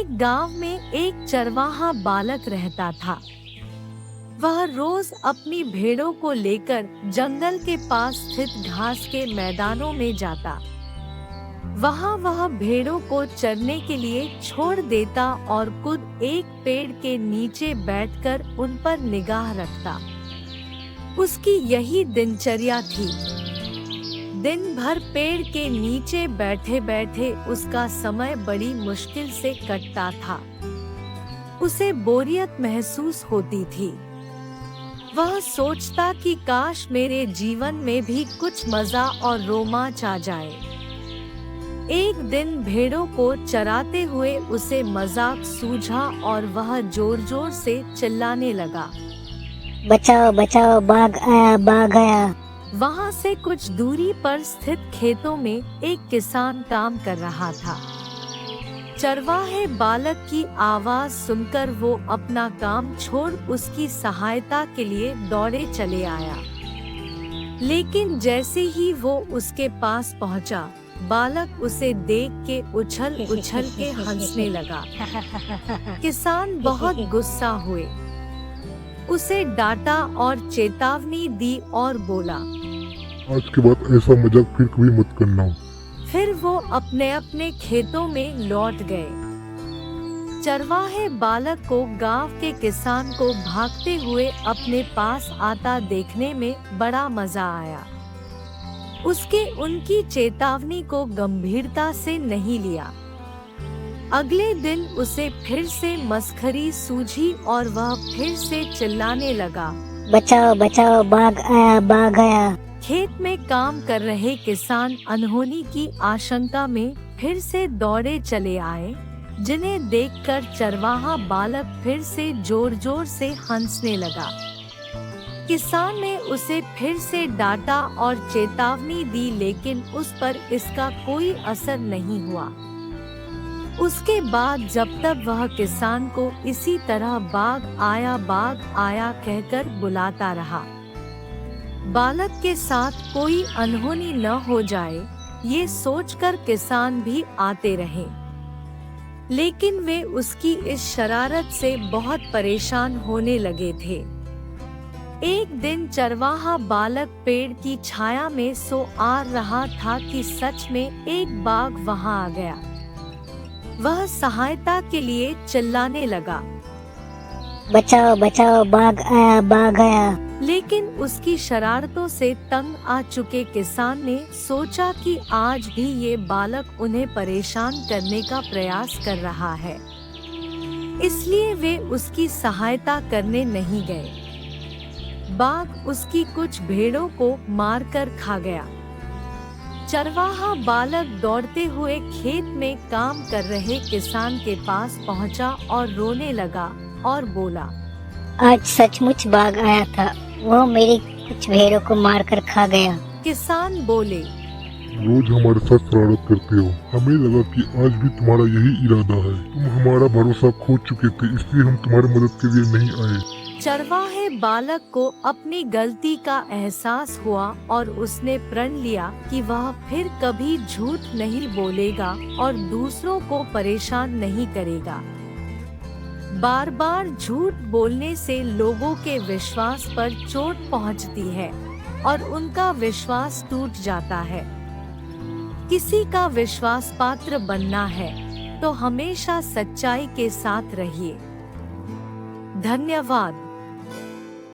एक गांव में एक चरवाहा बालक रहता था। वह रोज अपनी भेड़ों को लेकर जंगल के पास स्थित घास के मैदानों में जाता। वहाँ वह भेड़ों को चरने के लिए छोड़ देता और खुद एक पेड़ के नीचे बैठकर उन पर निगाह रखता। उसकी यही दिनचर्या थी। दिन भर पेड़ के नीचे बैठे बैठे उसका समय बड़ी मुश्किल से कटता था। उसे बोरियत महसूस होती थी। वह सोचता कि काश मेरे जीवन में भी कुछ मजा और रोमांच आ जाए। एक दिन भेड़ों को चराते हुए उसे मजाक सूझा और वह जोर जोर से चिल्लाने लगा, बचाओ बचाओ, बाघ आया बाघ आया। वहाँ से कुछ दूरी पर स्थित खेतों में एक किसान काम कर रहा था। चरवाहे बालक की आवाज सुनकर वो अपना काम छोड़ उसकी सहायता के लिए दौड़े चले आया। लेकिन जैसे ही वो उसके पास पहुंचा, बालक उसे देख के उछल उछल के हंसने लगा। किसान बहुत गुस्सा हुए, उसे डांटा और चेतावनी दी और बोला, आज के बाद ऐसा मजाक फिर कभी मत करना। फिर वो अपने अपने खेतों में लौट गए। चरवाहे बालक को गांव के किसान को भागते हुए अपने पास आता देखने में बड़ा मजा आया। उसके उनकी चेतावनी को गंभीरता से नहीं लिया। अगले दिन उसे फिर से मस्खरी सूझी और वह फिर से चिल्लाने लगा, बचाओ बचाओ, बाघ आया बाघ आया। खेत में काम कर रहे किसान अनहोनी की आशंका में फिर से दौड़े चले आए, जिन्हें देखकर चरवाहा बालक फिर से जोर जोर से हंसने लगा। किसान ने उसे फिर से डांटा और चेतावनी दी, लेकिन उस पर इसका कोई असर नहीं हुआ। उसके बाद जब तक वह किसान को इसी तरह बाघ आया कहकर बुलाता रहा, बालक के साथ कोई अनहोनी न हो जाए, ये सोचकर किसान भी आते रहे। लेकिन वे उसकी इस शरारत से बहुत परेशान होने लगे थे। एक दिन चरवाहा बालक पेड़ की छाया में सो आ रहा था कि सच में एक बाघ वहां आ गया। वह सहायता के लिए चिल्लाने लगा, बचाओ बचाओ, बाघ आया बाघ आया। लेकिन उसकी शरारतों से तंग आ चुके किसान ने सोचा कि आज भी ये बालक उन्हें परेशान करने का प्रयास कर रहा है, इसलिए वे उसकी सहायता करने नहीं गए। बाघ उसकी कुछ भेड़ों को मारकर खा गया। चरवाहा बालक दौड़ते हुए खेत में काम कर रहे किसान के पास पहुंचा और रोने लगा और बोला, आज सचमुच बाघ आया था, वो मेरी कुछ भेड़ों को मारकर खा गया। किसान बोले, रोज हमारे साथ शरारत करते हो, हमें लगा कि आज भी तुम्हारा यही इरादा है। तुम हमारा भरोसा खो चुके थे, इसलिए हम तुम्हारी मदद के लिए नहीं आए। चरवाहे बालक को अपनी गलती का एहसास हुआ और उसने प्रण लिया कि वह फिर कभी झूठ नहीं बोलेगा और दूसरों को परेशान नहीं करेगा। बार बार झूठ बोलने से लोगों के विश्वास पर चोट पहुंचती है और उनका विश्वास टूट जाता है। किसी का विश्वास पात्र बनना है तो हमेशा सच्चाई के साथ रहिए। धन्यवाद।